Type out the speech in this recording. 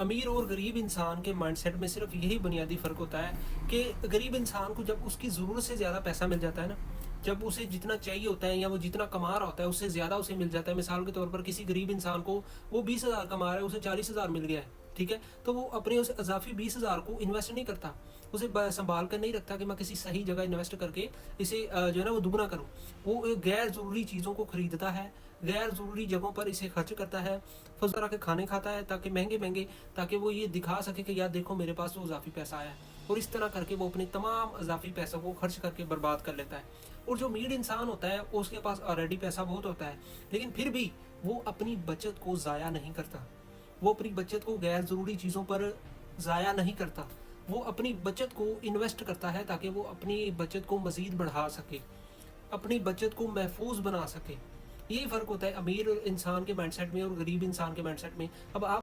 امیر اور غریب انسان کے مائنڈ سیٹ میں صرف یہی بنیادی فرق ہوتا ہے کہ غریب انسان کو جب اس کی ضرورت سے زیادہ پیسہ مل جاتا ہے نا، جب اسے جتنا چاہیے ہوتا ہے یا وہ جتنا کما رہا ہوتا ہے اس سے زیادہ اسے مل جاتا ہے. مثال کے طور پر کسی غریب انسان کو وہ 20,000 کما رہا ہے، اسے 40,000 مل گیا ہے، ٹھیک ہے، تو وہ اپنے اس اضافی 20,000 کو انویسٹ نہیں کرتا، اسے سنبھال کر نہیں رکھتا کہ میں کسی صحیح جگہ انویسٹ کر کے اسے جو ہے نا وہ دگنا کروں. وہ غیر ضروری چیزوں کو خریدتا ہے، غیر ضروری جگہوں پر اسے خرچ کرتا ہے، فضول طرح کے کھانے کھاتا ہے تاکہ مہنگے مہنگے، تاکہ وہ یہ دکھا سکے کہ یار دیکھو میرے پاس تو اضافی پیسہ آیا ہے. اور اس طرح کر کے وہ اپنے تمام اضافی پیسوں کو خرچ کر کے برباد کر لیتا ہے. اور جو امیر انسان ہوتا ہے اس کے پاس آلریڈی پیسہ بہت ہوتا ہے، لیکن پھر بھی وہ اپنی بچت کو ضائع نہیں کرتا، وہ اپنی بچت کو غیر ضروری چیزوں پر ضائع نہیں کرتا، وہ اپنی بچت کو انویسٹ کرتا ہے تاکہ وہ اپنی بچت کو مزید بڑھا سکے، اپنی بچت کو محفوظ بنا سکے. یہی فرق ہوتا ہے امیر انسان کے مائنڈ سیٹ میں اور غریب انسان کے مائنڈ سیٹ میں. اب آپ